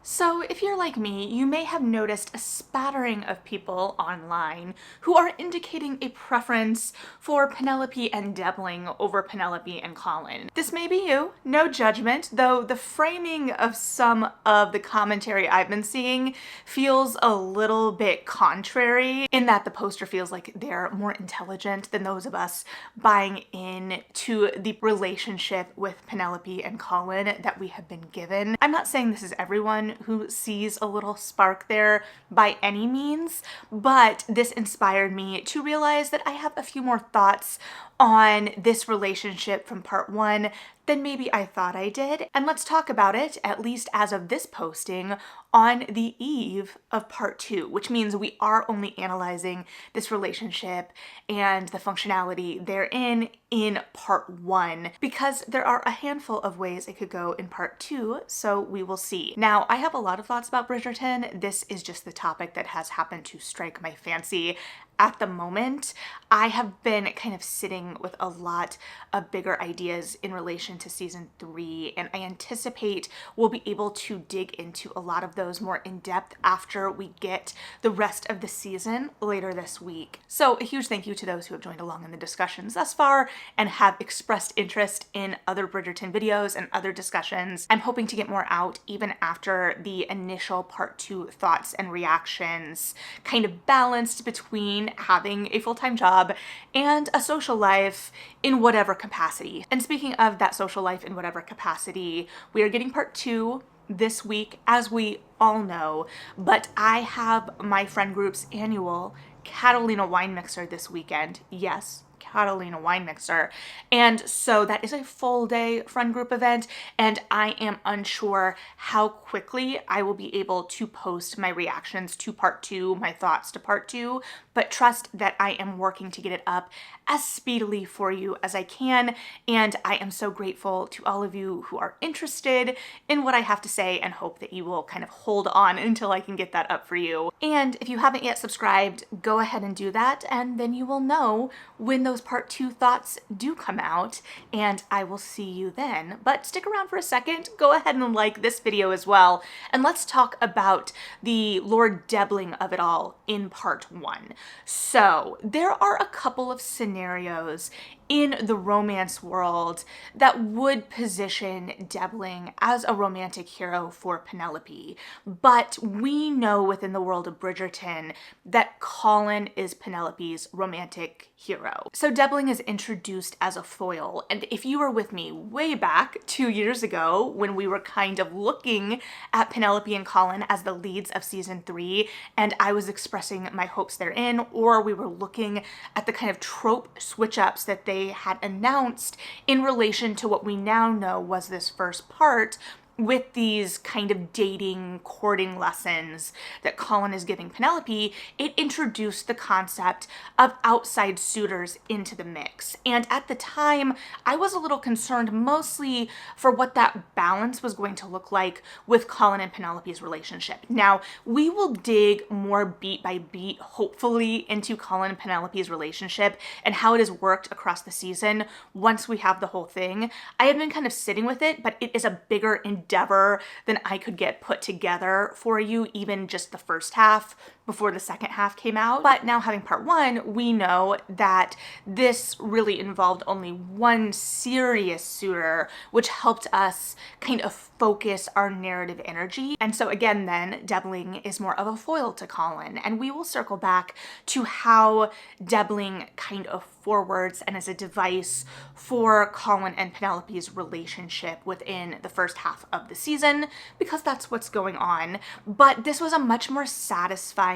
So, if you're like me, you may have noticed a spattering of people online who are indicating a preference for Penelope and Debling over Penelope and Colin. This may be you, no judgment, though the framing of some of the commentary I've been seeing feels a little bit contrary, in that the poster feels like they're more intelligent than those of us buying in to the relationship with Penelope and Colin that we have been given. I'm not saying this is everyone who sees a little spark there by any means, but this inspired me to realize that I have a few more thoughts on this relationship from part one than maybe I thought I did. And let's talk about it, at least as of this posting, on the eve of part two, which means we are only analyzing this relationship and the functionality therein in part one, because there are a handful of ways it could go in part two, so we will see. Now, I have a lot of thoughts about Bridgerton. This is just the topic that has happened to strike my fancy at the moment. I have been kind of sitting with a lot of bigger ideas in relation to season three, and I anticipate we'll be able to dig into a lot of those more in depth after we get the rest of the season later this week. So a huge thank you to those who have joined along in the discussions thus far and have expressed interest in other Bridgerton videos and other discussions. I'm hoping to get more out even after the initial part two thoughts and reactions, kind of balanced between having a full-time job and a social life in whatever capacity. And speaking of that social life in whatever capacity, we are getting part two this week, as we all know, but I have my friend group's annual Catalina wine mixer this weekend. Yes, Catalina wine mixer. And so that is a full day friend group event, and I am unsure how quickly I will be able to post my reactions to part two, my thoughts to part two, but trust that I am working to get it up as speedily for you as I can. And I am so grateful to all of you who are interested in what I have to say, and hope that you will kind of hold on until I can get that up for you. And if you haven't yet subscribed, go ahead and do that, and then you will know when those part two thoughts do come out, and I will see you then. But stick around for a second, go ahead and like this video as well, and let's talk about the Lord Debling of it all in part one. So there are a couple of scenarios in the romance world that would position Debling as a romantic hero for Penelope, but we know within the world of Bridgerton that Colin is Penelope's romantic hero. So Debling is introduced as a foil, and if you were with me way back 2 years ago when we were kind of looking at Penelope and Colin as the leads of season three, and I was expressing my hopes therein, or we were looking at the kind of trope switch-ups that they had announced in relation to what we now know was this first part, with these kind of dating, courting lessons that Colin is giving Penelope, it introduced the concept of outside suitors into the mix. And at the time, I was a little concerned mostly for what that balance was going to look like with Colin and Penelope's relationship. Now, we will dig more beat by beat, hopefully, into Colin and Penelope's relationship and how it has worked across the season once we have the whole thing. I have been kind of sitting with it, but it is a bigger endeavor than I could get put together for you, even just the first half before the second half came out. But now having part one, we know that this really involved only one serious suitor, which helped us kind of focus our narrative energy. And so again, then Debling is more of a foil to Colin, and we will circle back to how Debling kind of forwards and as a device for Colin and Penelope's relationship within the first half of the season, because that's what's going on. But this was a much more satisfying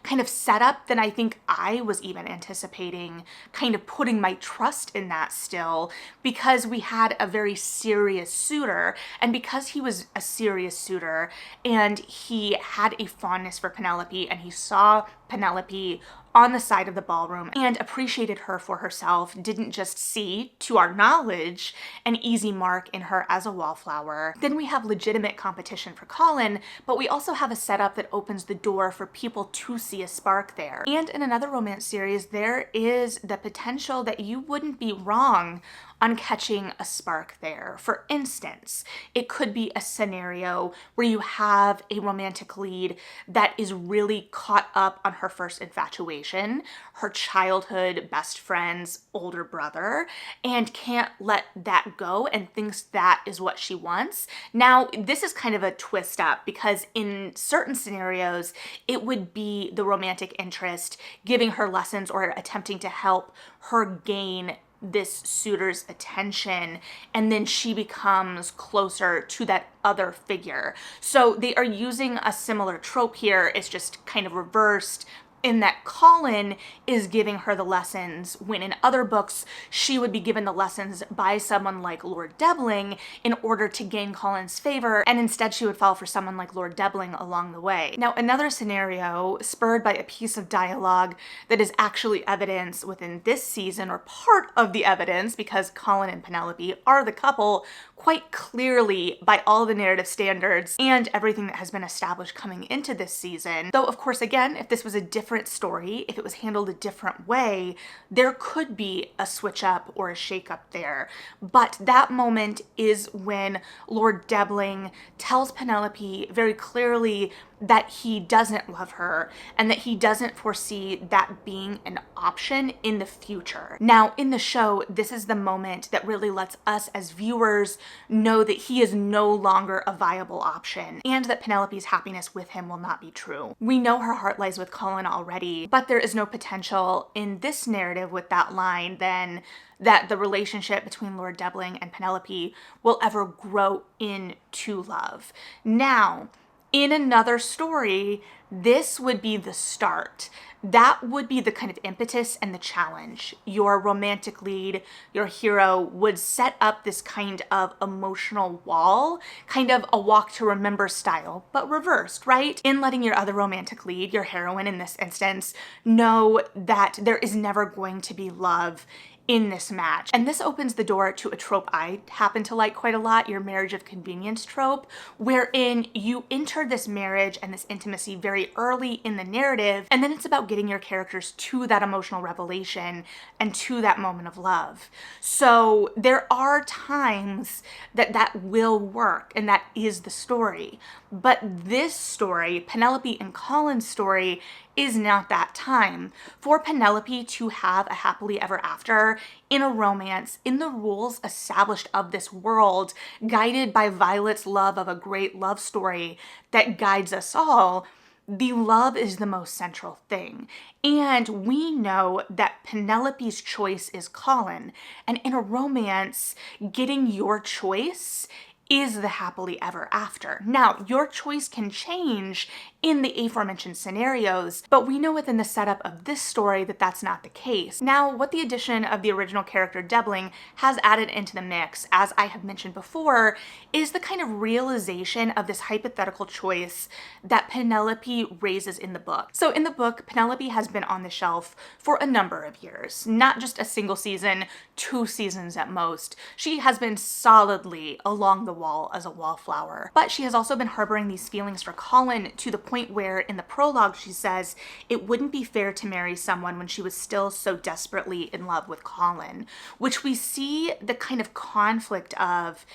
kind of setup than I think I was even anticipating, kind of putting my trust in that still, because we had a very serious suitor, and because he was a serious suitor and he had a fondness for Penelope, and he saw Penelope on the side of the ballroom and appreciated her for herself, didn't just see, to our knowledge, an easy mark in her as a wallflower, then we have legitimate competition for Colin, but we also have a setup that opens the door for people to see a spark there. And in another romance series, there is the potential that you wouldn't be wrong on catching a spark there. For instance, it could be a scenario where you have a romantic lead that is really caught up on her first infatuation, her childhood best friend's older brother, and can't let that go and thinks that is what she wants. Now, this is kind of a twist up because in certain scenarios, it would be the romantic interest giving her lessons or attempting to help her gain this suitor's attention, and then she becomes closer to that other figure. So they are using a similar trope here. It's just kind of reversed in that Colin is giving her the lessons when in other books she would be given the lessons by someone like Lord Debling in order to gain Colin's favor, and instead she would fall for someone like Lord Debling along the way. Now, another scenario spurred by a piece of dialogue that is actually evidence within this season, or part of the evidence, because Colin and Penelope are the couple quite clearly by all the narrative standards and everything that has been established coming into this season. Though, of course, again, if this was a different story, if it was handled a different way, there could be a switch up or a shake up there. But that moment is when Lord Debling tells Penelope very clearly that he doesn't love her and that he doesn't foresee that being an option in the future. Now, in the show, this is the moment that really lets us as viewers know that he is no longer a viable option and that Penelope's happiness with him will not be true. We know her heart lies with Colin already, but there is no potential in this narrative with that line then that the relationship between Lord Debling and Penelope will ever grow into love. Now, in another story, this would be the start. That would be the kind of impetus and the challenge. Your romantic lead, your hero, would set up this kind of emotional wall, kind of a walk to remember style, but reversed, right? In letting your other romantic lead, your heroine in this instance, know that there is never going to be love in this match. And this opens the door to a trope I happen to like quite a lot, your marriage of convenience trope, wherein you enter this marriage and this intimacy very early in the narrative, and then it's about getting your characters to that emotional revelation and to that moment of love. So there are times that that will work, and that is the story. But this story, Penelope and Colin's story, is not that time. For Penelope to have a happily ever after in a romance, in the rules established of this world, guided by Violet's love of a great love story that guides us all, the love is the most central thing. And we know that Penelope's choice is Colin. And in a romance, getting your choice is the happily ever after. Now, your choice can change in the aforementioned scenarios, but we know within the setup of this story that that's not the case. Now, what the addition of the original character Debling has added into the mix, as I have mentioned before, is the kind of realization of this hypothetical choice that Penelope raises in the book. So in the book, Penelope has been on the shelf for a number of years, not just a single season, 2 seasons at most. She has been solidly along the wall as a wallflower, but she has also been harboring these feelings for Colin to the point where in the prologue she says it wouldn't be fair to marry someone when she was still so desperately in love with Colin, which we see the kind of conflict of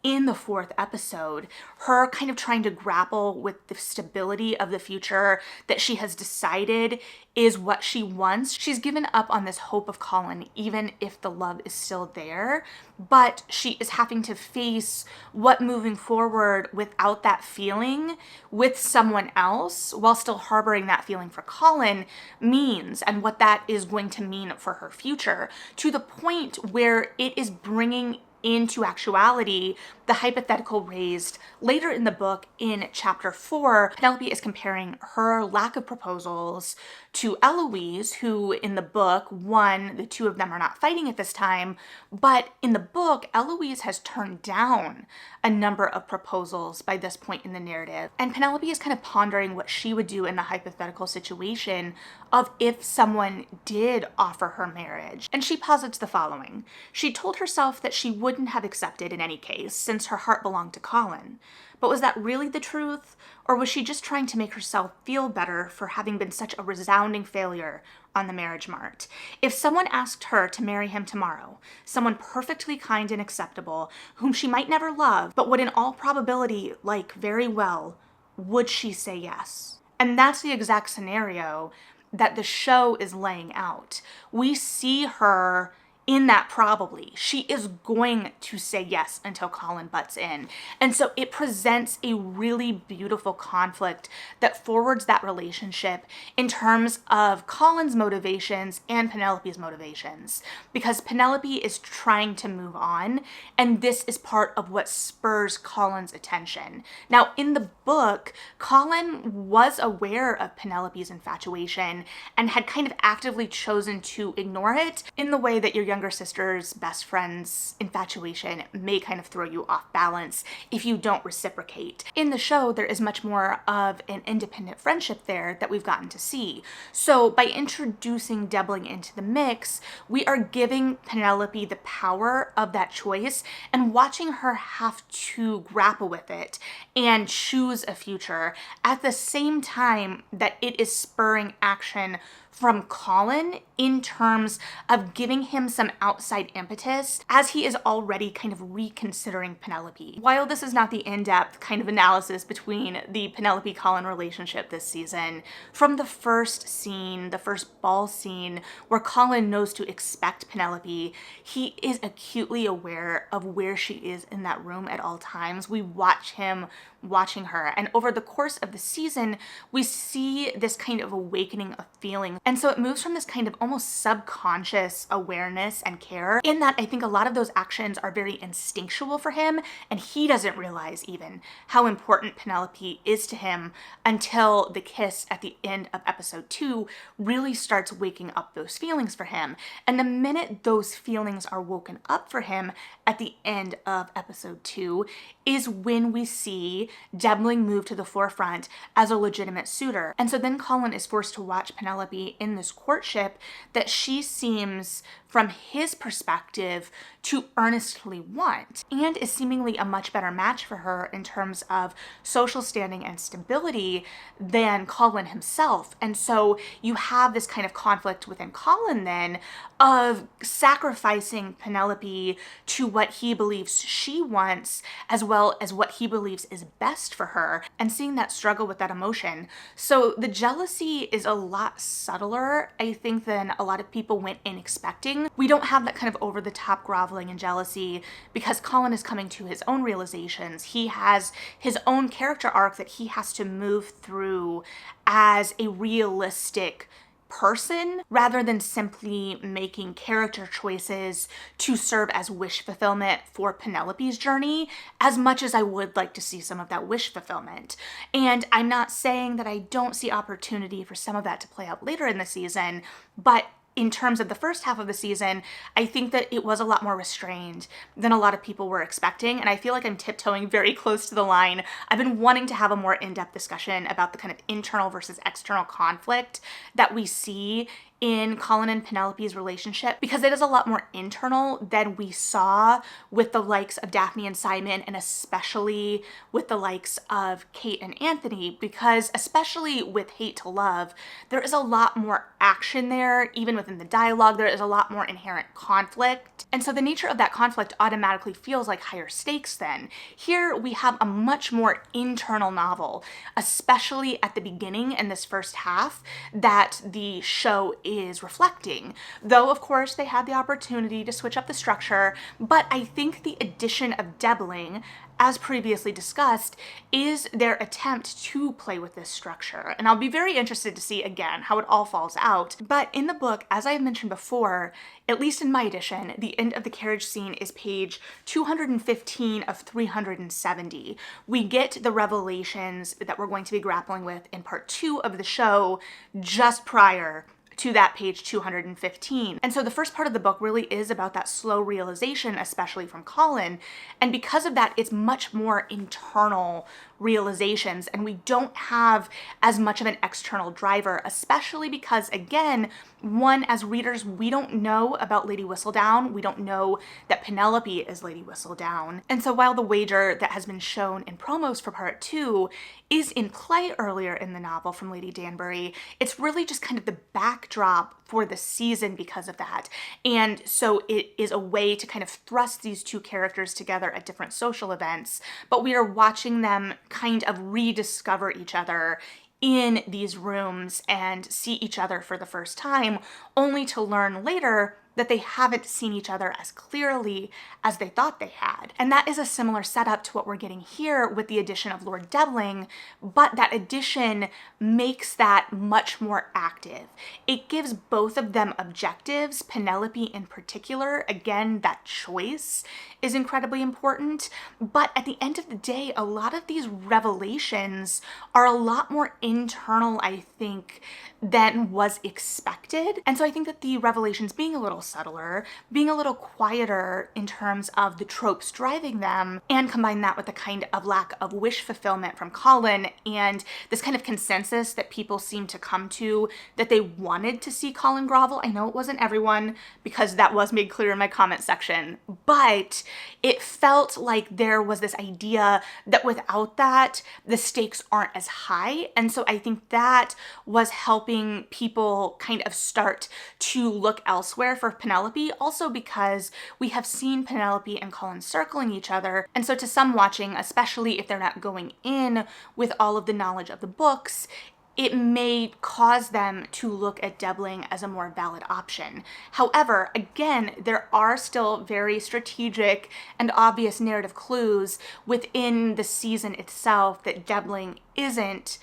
in the 4th episode, her kind of trying to grapple with the stability of the future that she has decided is what she wants. She's given up on this hope of Colin, even if the love is still there, but she is having to face what moving forward without that feeling with someone else while still harboring that feeling for Colin means, and what that is going to mean for her future, to the point where it is bringing into actuality the hypothetical raised later in the book in chapter 4. Penelope is comparing her lack of proposals to Eloise, who in the book, one, the two of them are not fighting at this time, but in the book, Eloise has turned down a number of proposals by this point in the narrative. And Penelope is kind of pondering what she would do in the hypothetical situation of if someone did offer her marriage. And she posits the following. She told herself that she wouldn't have accepted in any case, since her heart belonged to Colin. But was that really the truth? Or was she just trying to make herself feel better for having been such a resounding failure on the marriage mart? If someone asked her to marry him tomorrow, someone perfectly kind and acceptable, whom she might never love, but would in all probability like very well, would she say yes? And that's the exact scenario that the show is laying out. We see her in that probably. She is going to say yes until Colin butts in. And so it presents a really beautiful conflict that forwards that relationship in terms of Colin's motivations and Penelope's motivations. Because Penelope is trying to move on, and this is part of what spurs Colin's attention. Now, in the book, Colin was aware of Penelope's infatuation and had kind of actively chosen to ignore it in the way that your younger sister's best friend's infatuation may kind of throw you off balance if you don't reciprocate. In the show, there is much more of an independent friendship there that we've gotten to see. So by introducing Debling into the mix, we are giving Penelope the power of that choice and watching her have to grapple with it and choose a future at the same time that it is spurring action from Colin in terms of giving him some outside impetus as he is already kind of reconsidering Penelope. While this is not the in-depth kind of analysis between the Penelope-Colin relationship this season, from the first scene, the first ball scene where Colin knows to expect Penelope, he is acutely aware of where she is in that room at all times. We watch him watching her, and over the course of the season, we see this kind of awakening of feeling. And so it moves from this kind of almost subconscious awareness and care in that I think a lot of those actions are very instinctual for him, and he doesn't realize even how important Penelope is to him until the kiss at the end of episode 2 really starts waking up those feelings for him. And the minute those feelings are woken up for him at the end of episode 2 is when we see Debling move to the forefront as a legitimate suitor. And so then Colin is forced to watch Penelope in this courtship that she seems, from his perspective, to earnestly want, and is seemingly a much better match for her in terms of social standing and stability than Colin himself. And so you have this kind of conflict within Colin then of sacrificing Penelope to what he believes she wants, as well as what he believes is best for her, and seeing that struggle with that emotion. So the jealousy is a lot subtler, I think, than a lot of people went in expecting. We don't have that kind of over-the-top groveling and jealousy because Colin is coming to his own realizations. He has his own character arc that he has to move through as a realistic person rather than simply making character choices to serve as wish fulfillment for Penelope's journey, as much as I would like to see some of that wish fulfillment. And I'm not saying that I don't see opportunity for some of that to play out later in the season, but in terms of the first half of the season, I think that it was a lot more restrained than a lot of people were expecting, and I feel like I'm tiptoeing very close to the line. I've been wanting to have a more in-depth discussion about the kind of internal versus external conflict that we see in Colin and Penelope's relationship, because it is a lot more internal than we saw with the likes of Daphne and Simon, and especially with the likes of Kate and Anthony, because especially with Hate to Love, there is a lot more action there. Even within the dialogue, there is a lot more inherent conflict. And so the nature of that conflict automatically feels like higher stakes then. Here we have a much more internal novel, especially at the beginning in this first half, that the show is reflecting. Though, of course, they had the opportunity to switch up the structure, but I think the addition of Debling, as previously discussed, is their attempt to play with this structure. And I'll be very interested to see, again, how it all falls out. But in the book, as I've mentioned before, at least in my edition, the end of the carriage scene is page 215 of 370. We get the revelations that we're going to be grappling with in part 2 of the show just prior to that page 215. And so the first part of the book really is about that slow realization, especially from Colin. And because of that, it's much more internal realizations, and we don't have as much of an external driver, especially because, again, one, as readers, we don't know about Lady Whistledown. We don't know that Penelope is Lady Whistledown. And so while the wager that has been shown in promos for part 2 is in play earlier in the novel from Lady Danbury, it's really just kind of the backdrop for the season because of that. And so it is a way to kind of thrust these two characters together at different social events, but we are watching them kind of rediscover each other in these rooms and see each other for the first time, only to learn later that they haven't seen each other as clearly as they thought they had. And that is a similar setup to what we're getting here with the addition of Lord Debling, but that addition makes that much more active. It gives both of them objectives, Penelope in particular. Again, that choice is incredibly important, but at the end of the day, a lot of these revelations are a lot more internal, I think, than was expected. And so I think that the revelations being a little subtler, being a little quieter in terms of the tropes driving them, and combine that with the kind of lack of wish fulfillment from Colin and this kind of consensus that people seem to come to that they wanted to see Colin grovel. I know it wasn't everyone, because that was made clear in my comment section, but it felt like there was this idea that without that, the stakes aren't as high. And so I think that was helping people kind of start to look elsewhere for Penelope, also because we have seen Penelope and Colin circling each other. And so to some watching, especially if they're not going in with all of the knowledge of the books, it may cause them to look at Debling as a more valid option. However, again, there are still very strategic and obvious narrative clues within the season itself that Debling isn't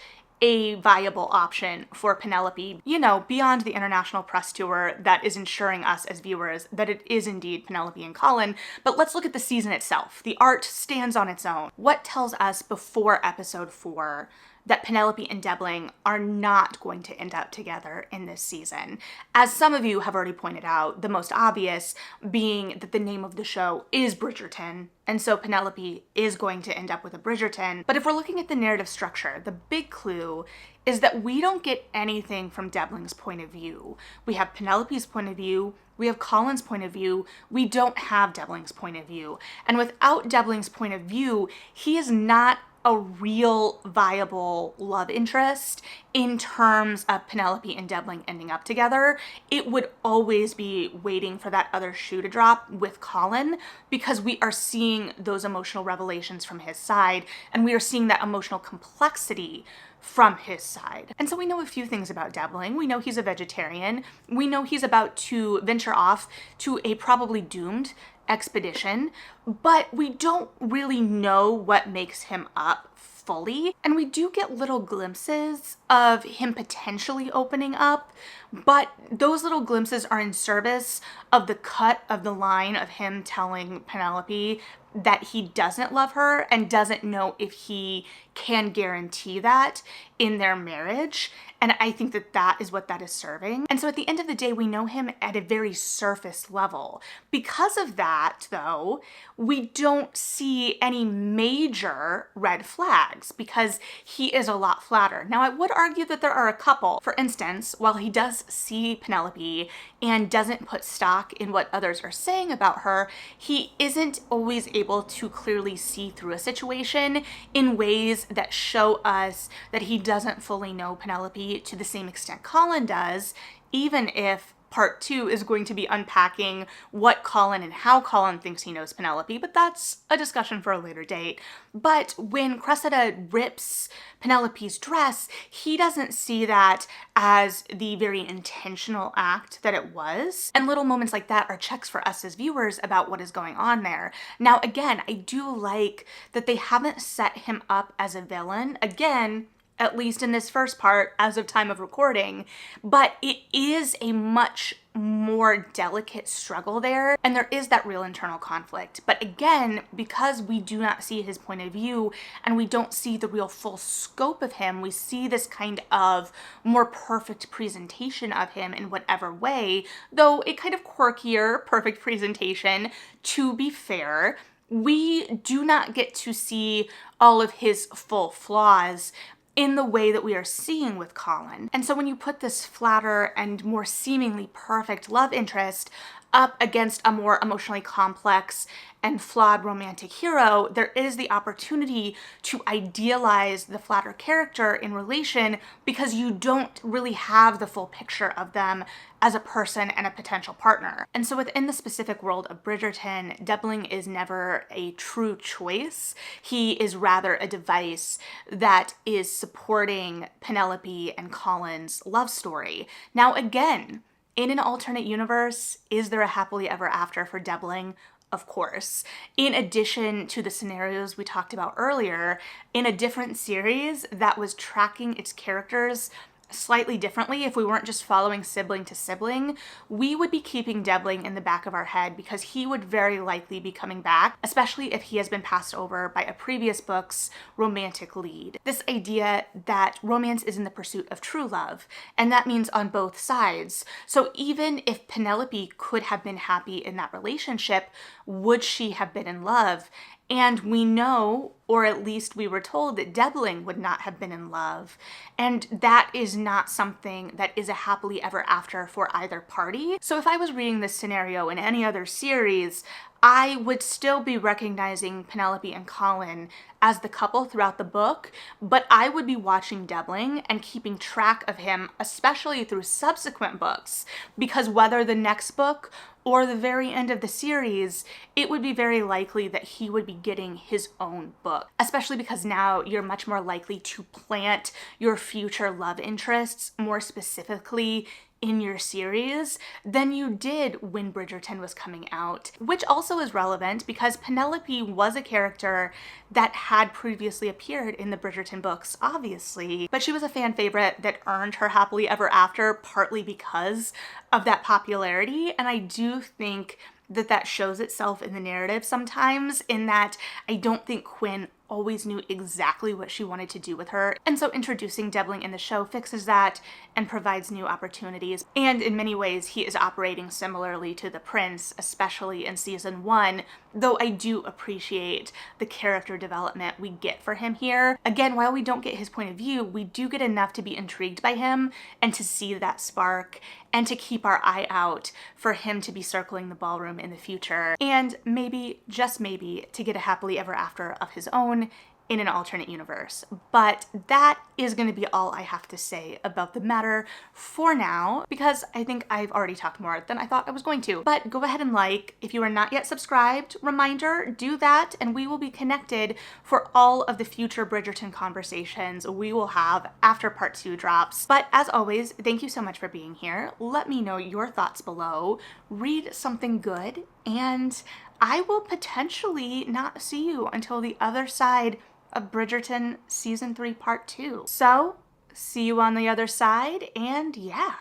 a viable option for Penelope, you know, beyond the international press tour that is ensuring us as viewers that it is indeed Penelope and Colin. But let's look at the season itself. The art stands on its own. What tells us before episode 4 that Penelope and Debling are not going to end up together in this season? As some of you have already pointed out, the most obvious being that the name of the show is Bridgerton, and so Penelope is going to end up with a Bridgerton. But if we're looking at the narrative structure, the big clue is that we don't get anything from Debling's point of view. We have Penelope's point of view, we have Colin's point of view, we don't have Debling's point of view. And without Debling's point of view, he is not a real viable love interest in terms of Penelope and Debling ending up together. It would always be waiting for that other shoe to drop with Colin, because we are seeing those emotional revelations from his side, and we are seeing that emotional complexity from his side. And so we know a few things about Debling. We know he's a vegetarian. We know he's about to venture off to a probably doomed expedition, but we don't really know what makes him up fully. And we do get little glimpses of him potentially opening up, but those little glimpses are in service of the cut of the line of him telling Penelope that he doesn't love her and doesn't know if he can guarantee that in their marriage. And I think that that is what that is serving. And so at the end of the day, we know him at a very surface level. Because of that, though, we don't see any major red flags because he is a lot flatter. Now, I would argue that there are a couple. For instance, while he does see Penelope and doesn't put stock in what others are saying about her, he isn't always able to clearly see through a situation in ways that show us that he doesn't fully know Penelope to the same extent Colin does, even if part 2 is going to be unpacking what Colin and how Colin thinks he knows Penelope, but that's a discussion for a later date. But when Cressida rips Penelope's dress, he doesn't see that as the very intentional act that it was. And little moments like that are checks for us as viewers about what is going on there. Now, again, I do like that they haven't set him up as a villain. Again, at least in this first part, as of time of recording, but it is a much more delicate struggle there, and there is that real internal conflict. But again, because we do not see his point of view and we don't see the real full scope of him, we see this kind of more perfect presentation of him in whatever way, though a kind of quirkier, perfect presentation, to be fair. We do not get to see all of his full flaws in the way that we are seeing with Colin. And so when you put this flatter and more seemingly perfect love interest up against a more emotionally complex and flawed romantic hero, there is the opportunity to idealize the flatter character in relation because you don't really have the full picture of them as a person and a potential partner. And so within the specific world of Bridgerton, Debling is never a true choice. He is rather a device that is supporting Penelope and Colin's love story. Now again, in an alternate universe, is there a happily ever after for Debling? Of course. In addition to the scenarios we talked about earlier, in a different series that was tracking its characters slightly differently, if we weren't just following sibling to sibling, we would be keeping Debling in the back of our head because he would very likely be coming back, especially if he has been passed over by a previous book's romantic lead. This idea that romance is in the pursuit of true love, and that means on both sides. So even if Penelope could have been happy in that relationship, would she have been in love? And we know, or at least we were told, that Debling would not have been in love. And that is not something that is a happily ever after for either party. So if I was reading this scenario in any other series, I would still be recognizing Penelope and Colin as the couple throughout the book, but I would be watching Debling and keeping track of him, especially through subsequent books, because whether the next book or the very end of the series, it would be very likely that he would be getting his own book, especially because now you're much more likely to plant your future love interests more specifically in your series than you did when Bridgerton was coming out, which also is relevant because Penelope was a character that had previously appeared in the Bridgerton books, obviously, but she was a fan favorite that earned her happily ever after partly because of that popularity, and I do think that that shows itself in the narrative sometimes, in that I don't think Quinn always knew exactly what she wanted to do with her. And so introducing Debling in the show fixes that and provides new opportunities. And in many ways, he is operating similarly to the prince, especially in season 1, though I do appreciate the character development we get for him here. Again, while we don't get his point of view, we do get enough to be intrigued by him and to see that spark and to keep our eye out for him to be circling the ballroom in the future. And maybe, just maybe, to get a happily ever after of his own in an alternate universe. But that is going to be all I have to say about the matter for now, because I think I've already talked more than I thought I was going to. But go ahead and like. If you are not yet subscribed, reminder, do that, and we will be connected for all of the future Bridgerton conversations we will have after part 2 drops. But as always, thank you so much for being here. Let me know your thoughts below. Read something good, and I will potentially not see you until the other side of Bridgerton Season 3 Part 2. So, see you on the other side, and yeah,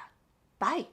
bye.